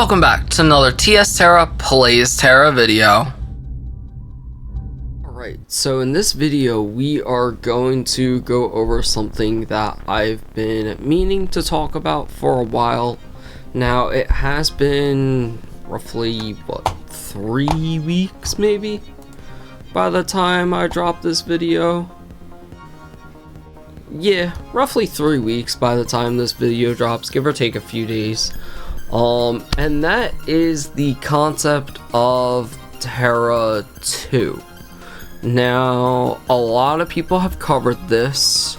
welcome back to another Terra Plays Terra video. Alright, so in this video we are going to go over something that I've been meaning to talk about for a while. Now, it has been roughly, 3 weeks maybe? By the time I drop this video. Yeah, roughly 3 weeks by the time this video drops, give or take a few days. And that is the concept of Terra 2. Now, a lot of people have covered this,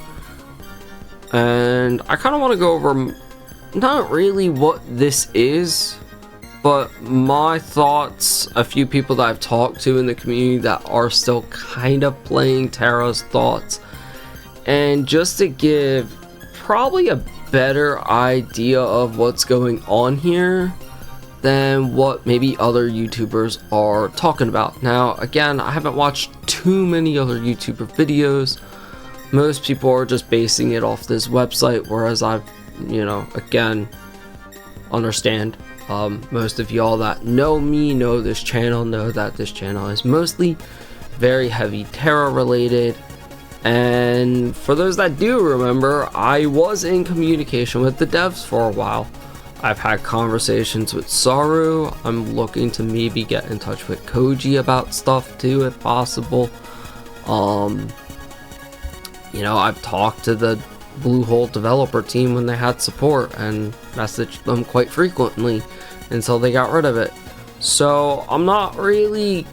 and I kind of want to go over not really what this is, but my thoughts, a few people that I've talked to in the community that are still kind of playing Terra's thoughts, and just to give probably a better idea of what's going on here than what maybe other YouTubers are talking about. Now, again, I haven't watched too many other YouTuber videos. Most people are just basing it off this website, whereas I've, again, understand. Most of y'all that know me, know this channel, know that this channel is mostly very heavy Terra related. And for those that do remember, I was in communication with the devs for a while. I've had conversations with Saru. I'm looking to maybe get in touch with Koji about stuff too, if possible. I've talked to the Bluehole developer team when they had support and messaged them quite frequently until they got rid of it. So I'm not really...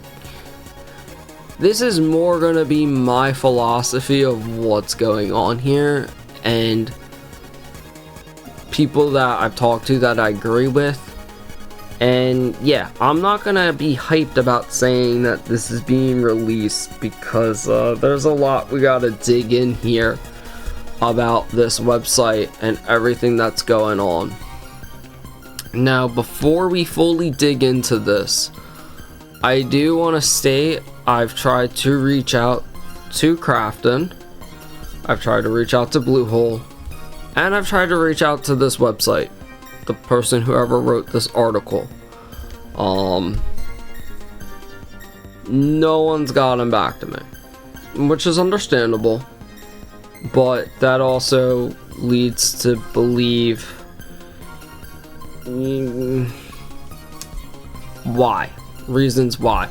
This is more going to be my philosophy of what's going on here, and people that I've talked to that I agree with. And yeah, I'm not going to be hyped about saying that this is being released, because there's a lot we got to dig in here about this website and everything that's going on. Now, before we fully dig into this, I do want to state I've tried to reach out to Crafton, I've tried to reach out to Bluehole, and I've tried to reach out to this website, the person whoever wrote this article. No one's gotten back to me, which is understandable, but that also leads to believe reasons why.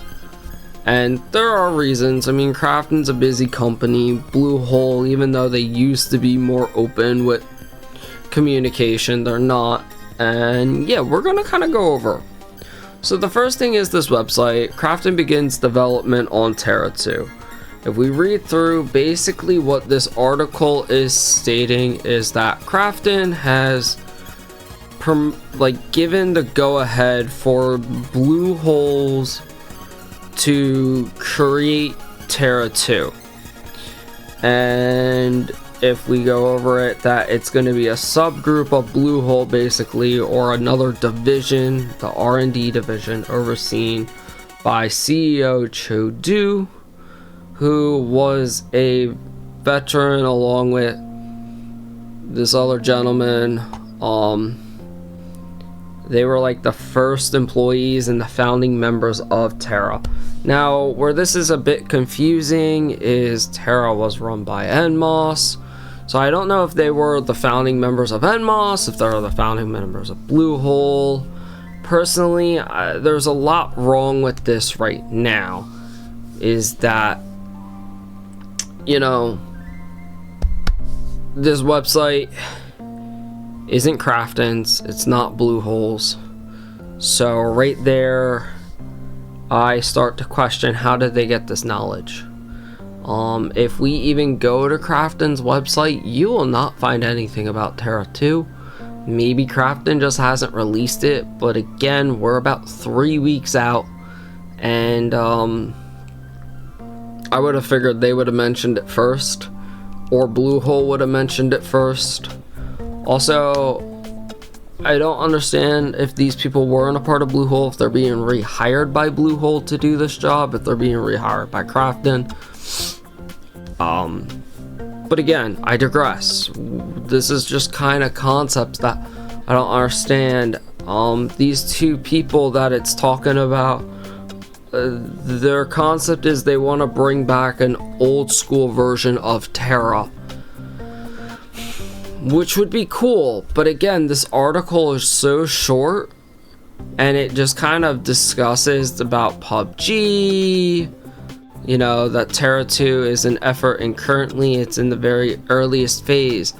And there are reasons. I mean, Crafton's a busy company. Bluehole, even though they used to be more open with communication, they're not. And yeah, we're gonna kind of go over. So the first thing is this website. Crafton begins development on Terra 2. If we read through, basically what this article is stating is that Crafton has given the go-ahead for Bluehole's to create Terra 2, and if we go over it, that it's going to be a subgroup of Bluehole basically, or another division, the R&D division, overseen by CEO Chodu, who was a veteran along with this other gentleman. They were like the first employees and the founding members of Terra. Now, where this is a bit confusing is Terra was run by Enmos. So I don't know if they were the founding members of Enmos, if they're the founding members of Bluehole. Personally, there's a lot wrong with this right now. Is that, this website isn't Crafton's, it's not Bluehole's. So right there, I start to question, how did they get this knowledge? If we even go to Crafton's website, you will not find anything about Terra 2. Maybe Crafton just hasn't released it, but again, we're about 3 weeks out, and I would have figured they would have mentioned it first, or Bluehole would have mentioned it first. Also, I don't understand if these people weren't a part of Bluehole, if they're being rehired by Bluehole to do this job, if they're being rehired by Crafton. But again, I digress. This is just kind of concepts that I don't understand These two people that it's talking about, their concept is they want to bring back an old school version of Terra, which would be cool. But again, this article is so short, and it just kind of discusses about PUBG, you know, that Terra 2 is an effort and currently it's in the very earliest phase.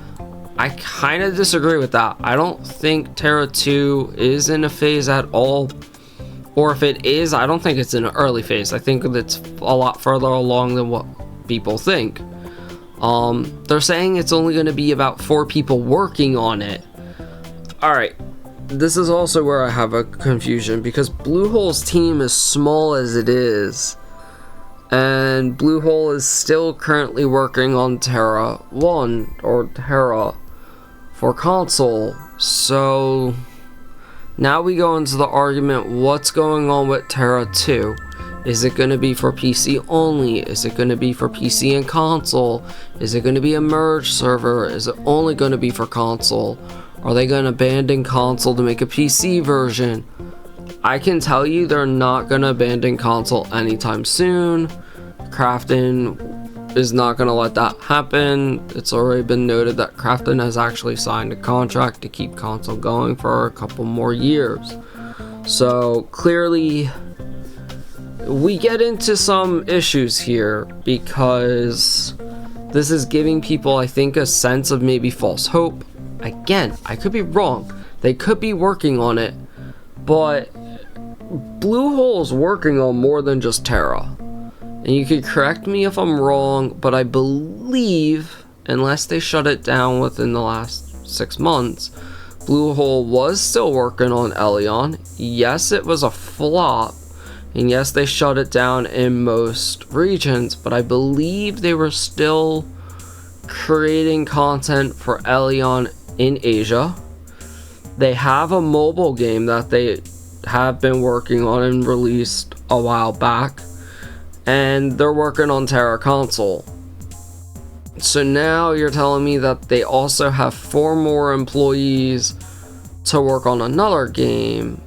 I kind of disagree with that. I don't think Terra 2 is in a phase at all. Or if it is, I don't think it's in an early phase. I think it's a lot further along than what people think. They're saying it's only going to be about 4 people working on it. Alright, this is also where I have a confusion, because Bluehole's team is small as it is, and Bluehole is still currently working on Terra 1 or Terra for console. So now we go into the argument, what's going on with Terra 2? Is it going to be for PC only? Is it going to be for PC and console? Is it going to be a merge server? Is it only going to be for console? Are they going to abandon console to make a PC version? I can tell you they're not going to abandon console anytime soon. Krafton is not going to let that happen. It's already been noted that Krafton has actually signed a contract to keep console going for a couple more years. So clearly we get into some issues here, because this is giving people, I think, a sense of maybe false hope. Again, I could be wrong. They could be working on it, but Bluehole is working on more than just Terra. And you could correct me if I'm wrong, but I believe, unless they shut it down within the last 6 months, Bluehole was still working on Elion. Yes, it was a flop, and yes, they shut it down in most regions, but I believe they were still creating content for Elion in Asia. They have a mobile game that they have been working on and released a while back, and they're working on Terra console. So now you're telling me that they also have 4 more employees to work on another game,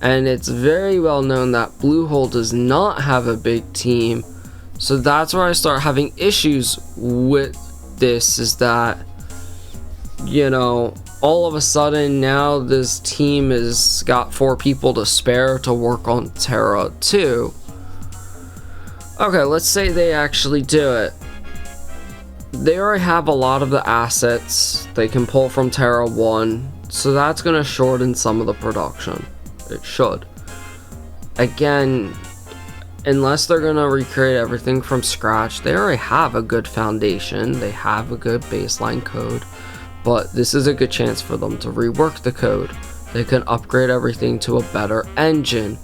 and it's very well known that Bluehole does not have a big team. So that's where I start having issues with this, is that, you know, all of a sudden now this team has got 4 people to spare to work on Terra 2. Okay, let's say they actually do it. They already have a lot of the assets they can pull from Terra 1, so that's going to shorten some of the production. It should. Again, unless they're going to recreate everything from scratch, they already have a good foundation. They have a good baseline code, but this is a good chance for them to rework the code. They can upgrade everything to a better engine.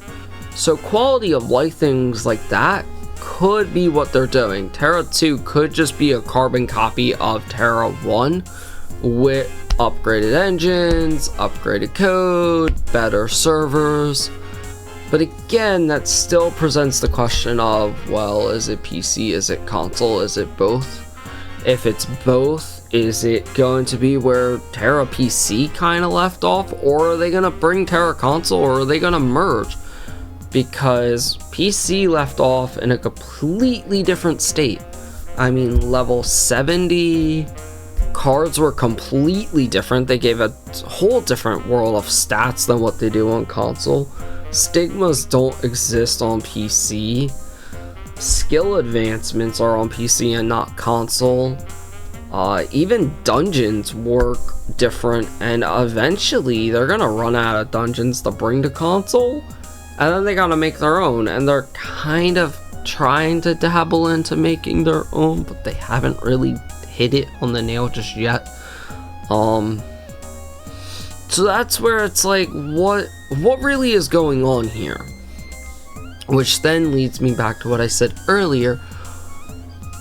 So quality of life things like that could be what they're doing. Terra 2 could just be a carbon copy of Terra 1 with upgraded engines, upgraded code, better servers. But again, that still presents the question of, well, is it PC, is it console, is it both? If it's both, is it going to be where Terra PC kind of left off, or are they going to bring Terra console, or are they going to merge? Because PC left off in a completely different state. I mean, level 70 cards were completely different. They gave a whole different world of stats than what they do on console. Stigmas don't exist on PC. Skill advancements are on PC and not console. Even dungeons work different, and eventually they're gonna run out of dungeons to bring to console, and then they gotta make their own, and they're kind of trying to dabble into making their own, but they haven't really hit it on the nail just yet. So that's where it's like, what really is going on here? Which then leads me back to what I said earlier.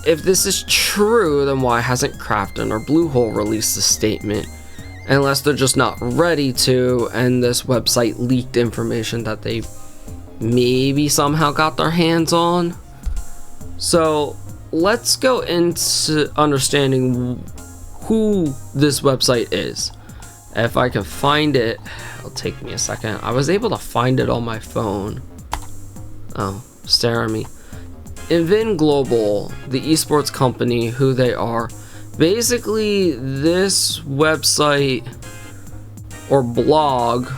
If this is true, then why hasn't Krafton or Bluehole released a statement? Unless they're just not ready to, and this website leaked information that they maybe somehow got their hands on. So let's go into understanding who this website is. if I can find it, it'll take me a second. I was able to find it on my phone. Oh, stare at me. Invenglobal, the esports company, who they are. Basically, this website or blog,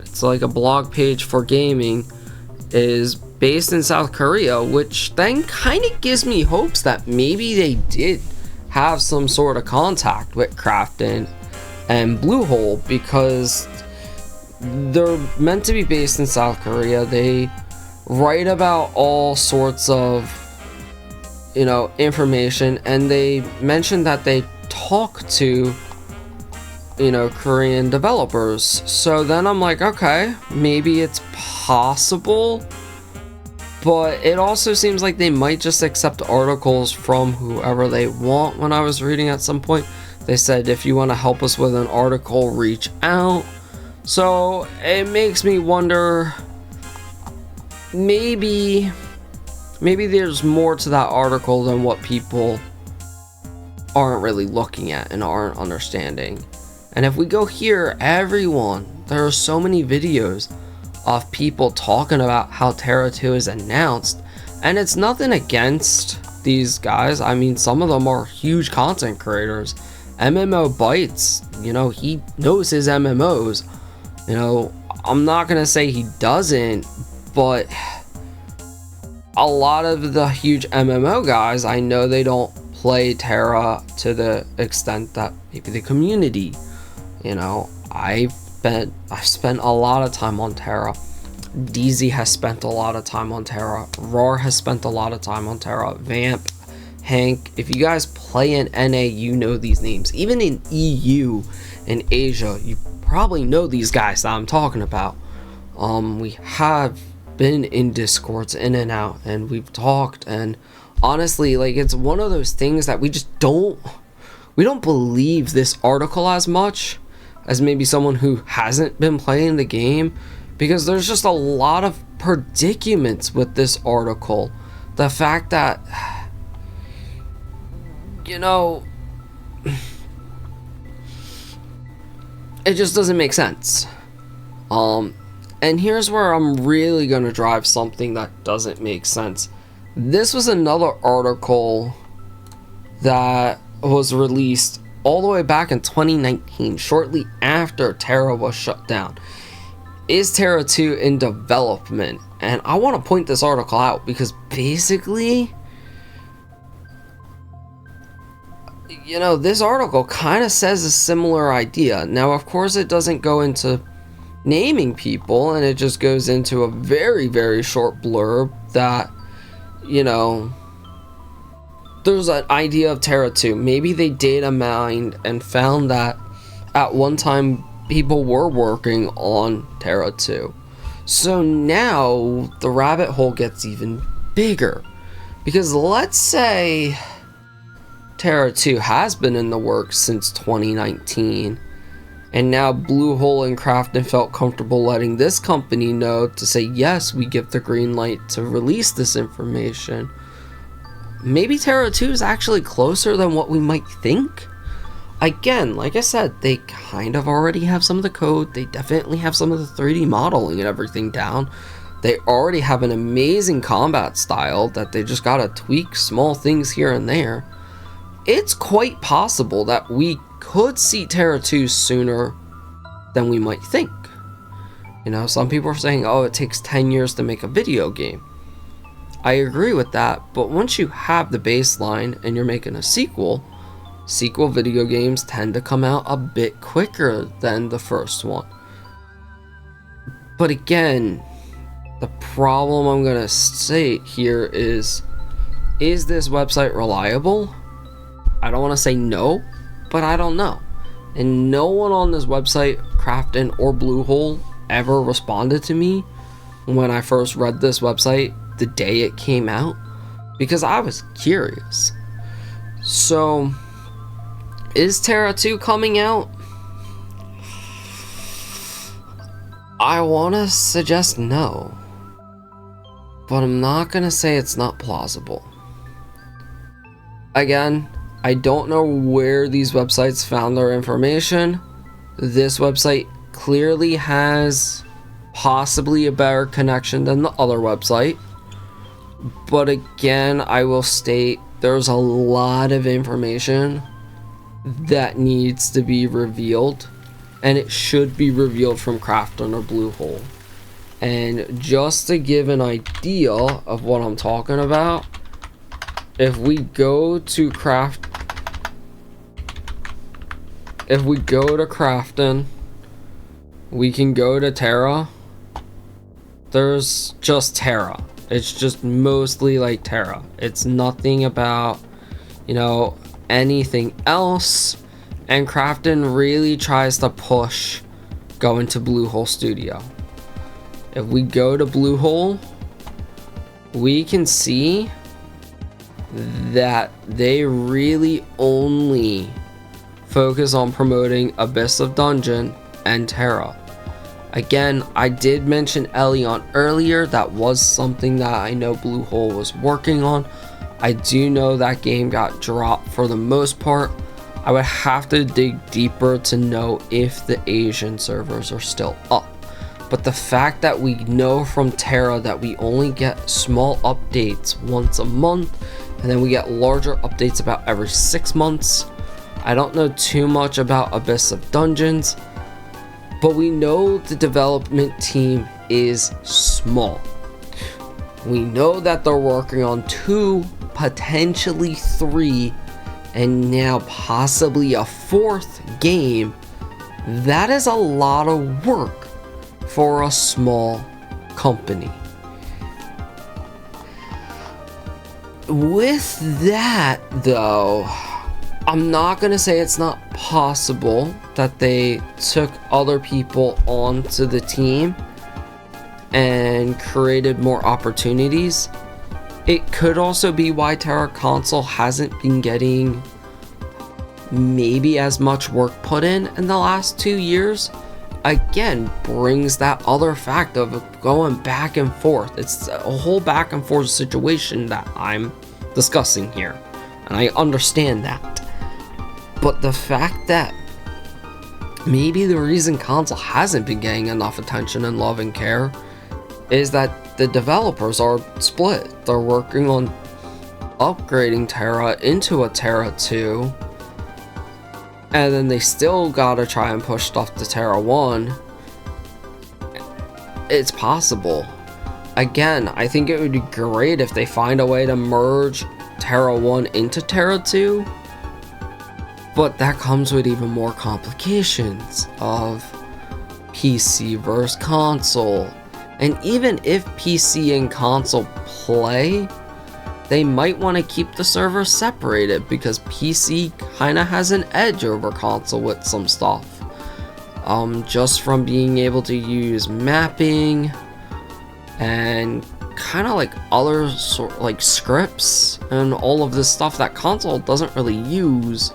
it's like a blog page for gaming, is based in South Korea, which then kind of gives me hopes that maybe they did have some sort of contact with Krafton and Bluehole, because they're meant to be based in South Korea. They write about all sorts of, you know, information, and they mentioned that they talk to, you know, Korean developers. So then I'm like, okay, maybe it's possible, but it also seems like they might just accept articles from whoever they want. When I was reading at some point, they said, if you want to help us with an article, reach out. So it makes me wonder, maybe there's more to that article than what people aren't really looking at and aren't understanding. And if we go here, everyone, there are so many videos of people talking about how Terra 2 is announced, and it's nothing against these guys. I mean, some of them are huge content creators. MMO Bites, you know, he knows his MMOs. You know, I'm not gonna say he doesn't, but a lot of the huge MMO guys, I know they don't play Terra to the extent that maybe the community. You know, I've spent a lot of time on Terra. DZ has spent a lot of time on Terra. Roar has spent a lot of time on Terra. Vamp, Hank. If you guys play in NA, you know these names. Even in EU and Asia, you probably know these guys that I'm talking about. We have been in Discords in and out, and we've talked, and honestly, like, it's one of those things that we don't believe this article as much as maybe someone who hasn't been playing the game, because there's just a lot of predicaments with this article. The fact that, you know, it just doesn't make sense. And here's where I'm really gonna drive something that doesn't make sense. This was another article that was released all the way back in 2019, shortly after Terra was shut down. Is Terra 2 in development? And I want to point this article out because basically, you know, this article kind of says a similar idea. Now, of course, it doesn't go into naming people, and it just goes into a very, very short blurb that, you know, there's an idea of Terra 2. Maybe they data mined and found that at one time people were working on Terra 2. So now the rabbit hole gets even bigger, because let's say Terra 2 has been in the works since 2019, and now Bluehole and Krafton felt comfortable letting this company know to say, yes, we give the green light to release this information. Maybe Terra 2 is actually closer than what we might think. Again, like I said, they kind of already have some of the code. They definitely have some of the 3D modeling and everything down. They already have an amazing combat style that they just gotta tweak small things here and there. It's quite possible that we could see Terra 2 sooner than we might think. You know, some people are saying, oh, it takes 10 years to make a video game. I agree with that, but once you have the baseline and you're making a sequel video games tend to come out a bit quicker than the first one. But again, the problem I'm gonna state here is this website reliable? I don't want to say no, but I don't know. And no one on this website, Krafton or Bluehole, ever responded to me when I first read this website the day it came out, because I was curious. So, is Terra 2 coming out? I want to suggest no, but I'm not going to say it's not plausible. Again, I don't know where these websites found their information. this website clearly has possibly a better connection than the other website. But again, I will state there's a lot of information that needs to be revealed, and it should be revealed from Crafton or Bluehole. And just to give an idea of what I'm talking about, if we go to Crafton, we can go to Terra. There's just Terra. It's just mostly like Terra. It's nothing about, you know, anything else. And Crafton really tries to push going to Bluehole Studio. If we go to Bluehole, we can see that they really only focus on promoting Abyss of Dungeon and Terra. Again, I did mention Elion earlier. That was something that I know Bluehole was working on. I do know that game got dropped for the most part. I would have to dig deeper to know if the Asian servers are still up. But the fact that we know from Terra that we only get small updates once a month, and then we get larger updates about every 6 months. I don't know too much about Abyss of Dungeons, but we know the development team is small. We know that they're working on 2, potentially 3, and now possibly a 4th game. That is a lot of work for a small company. With that, though, I'm not going to say it's not possible that they took other people onto the team and created more opportunities. It could also be why Terra Console hasn't been getting maybe as much work put in the last 2 years. Again, brings that other fact of going back and forth. It's a whole back and forth situation that I'm discussing here, and I understand that. But the fact that maybe the reason console hasn't been getting enough attention and love and care is that the developers are split. They're working on upgrading Terra into a Terra 2, and then they still gotta try and push stuff to Terra 1. It's possible. Again, I think it would be great if they find a way to merge Terra 1 into Terra 2, but that comes with even more complications of PC versus console. And even if PC and console play, they might want to keep the servers separated because PC kind of has an edge over console with some stuff. Just from being able to use mapping and kind of like other like scripts and all of this stuff that console doesn't really use.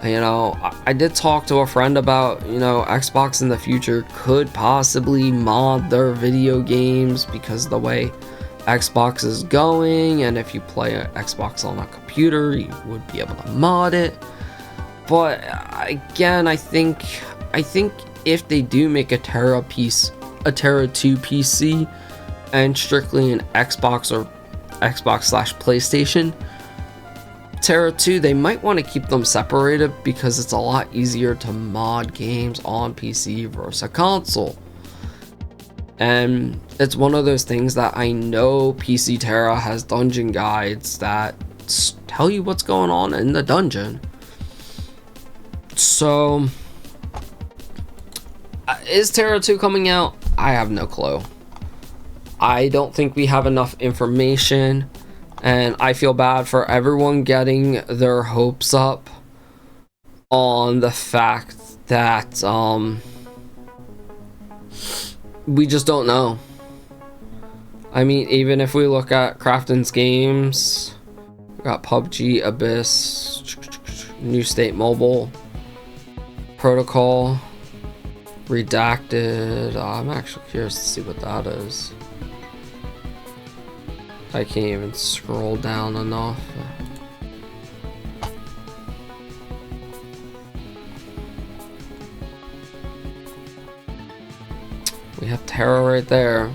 You know, I did talk to a friend about, you know, Xbox in the future could possibly mod their video games because of the way Xbox is going, and if you play an Xbox on a computer, you would be able to mod it. But again, I think if they do make a Terra 2 PC and strictly an Xbox or Xbox/PlayStation, Terra 2, they might want to keep them separated because it's a lot easier to mod games on PC versus a console. And it's one of those things that I know PC Terra has dungeon guides that tell you what's going on in the dungeon. So, is Terra 2 coming out? I have no clue. I don't think we have enough information, and I feel bad for everyone getting their hopes up on the fact that we just don't know. I mean, even if we look at Crafton's games, we got PUBG, Abyss, New State Mobile, Protocol, Redacted. I'm actually curious to see what that is. I can't even scroll down enough. We have Terra right there.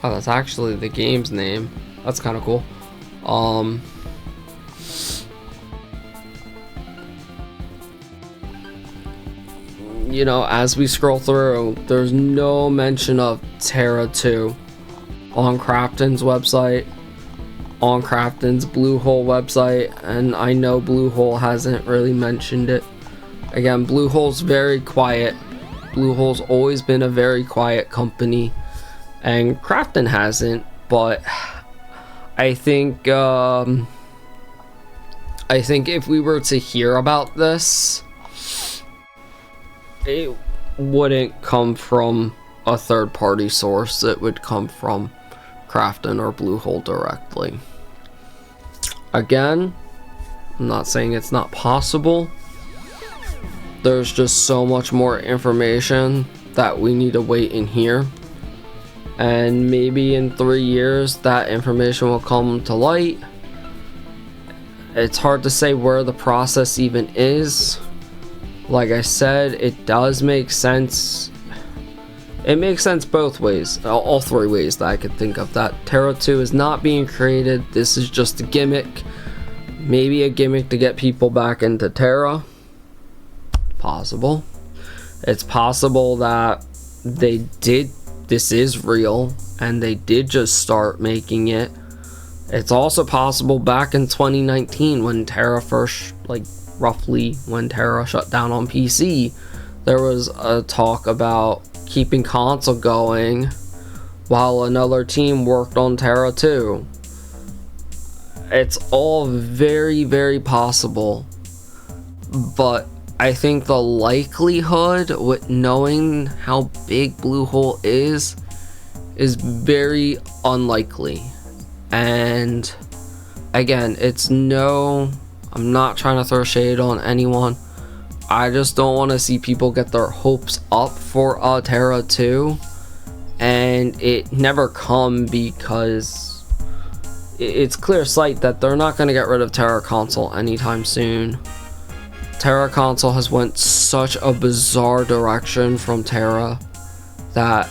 Oh, that's actually the game's name. That's kind of cool. You know, as we scroll through, there's no mention of Terra 2 on Crafton's website, on Crafton's Bluehole website, and I know Bluehole hasn't really mentioned it. Again, Bluehole's very quiet. Bluehole's always been a very quiet company, and Crafton hasn't, but I think if we were to hear about this, it wouldn't come from a third-party source. It would come from Crafton or Bluehole directly. Again, I'm not saying it's not possible. There's just so much more information that we need to wait and hear. And maybe in 3 years, that information will come to light. It's hard to say where the process even is. Like I said, it does make sense. It makes sense both ways, all 3 ways that I could think of. That Terra 2 is not being created. This is just a gimmick. Maybe a gimmick to get people back into Terra. Possible. It's possible that this is real and they did just start making it. It's also possible back in 2019 when Terra first, roughly when Terra shut down on PC, there was a talk about keeping console going while another team worked on Terra 2. It's all very, very possible, but I think the likelihood, with knowing how big Bluehole is very unlikely. And again, I'm not trying to throw shade on anyone. I just don't want to see people get their hopes up for Terra 2 and it never come, because it's clear sight that they're not going to get rid of Terra console anytime soon. Terra console has went such a bizarre direction from Terra that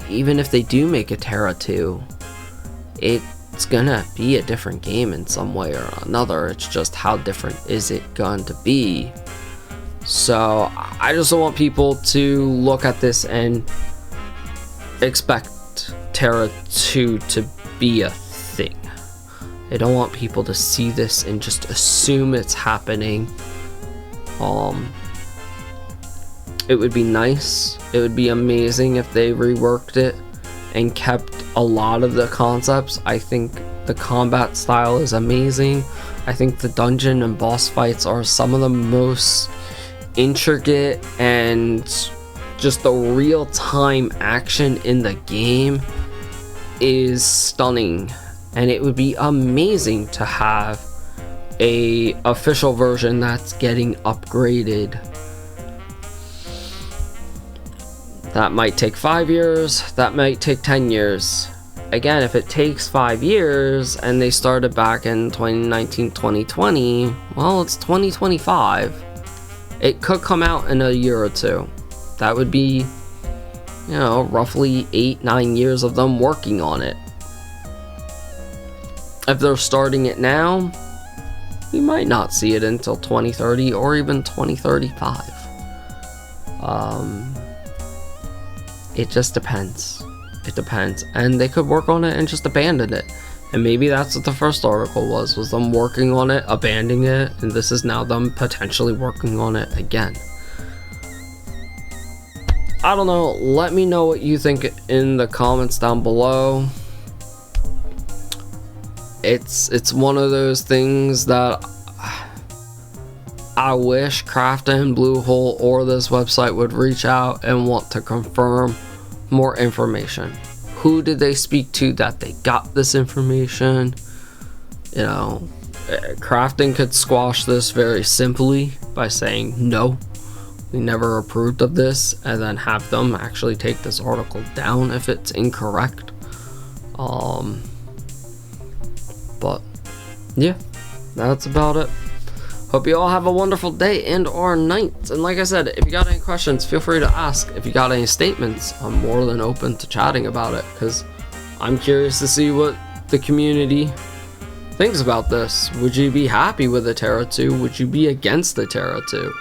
even if they do make a Terra 2, it's gonna be a different game in some way or another. It's just how different is it going to be? So I just don't want people to look at this and expect Terra 2 to be a thing. I don't want people to see this and just assume it's happening. It would be nice, it would be amazing if they reworked it and kept a lot of the concepts. I think the combat style is amazing. I think the dungeon and boss fights are some of the most intricate, and just the real-time action in the game is stunning. And it would be amazing to have a official version that's getting upgraded. That might take 5 years, that might take 10 years. Again, if it takes 5 years and they started back in 2019, 2020, well, it's 2025. It could come out in a year or two. That would be, roughly 8-9 years of them working on it. If they're starting it now, we might not see it until 2030 or even 2035. It just depends. It depends. And they could work on it and just abandon it. And maybe that's what the first article was them working on it, abandoning it, and this is now them potentially working on it again. I don't know. Let me know what you think in the comments down below. It's one of those things that I wish Crafton, Bluehole, or this website would reach out and want to confirm more information. Who did they speak to that they got this information? Crafton could squash this very simply by saying, no, we never approved of this, and then have them actually take this article down if it's incorrect. But yeah, that's about it. Hope you all have a wonderful day and or night. And like I said, if you got any questions, feel free to ask. If you got any statements, I'm more than open to chatting about it, because I'm curious to see what the community thinks about this. Would you be happy with the Terra 2? Would you be against the Terra 2?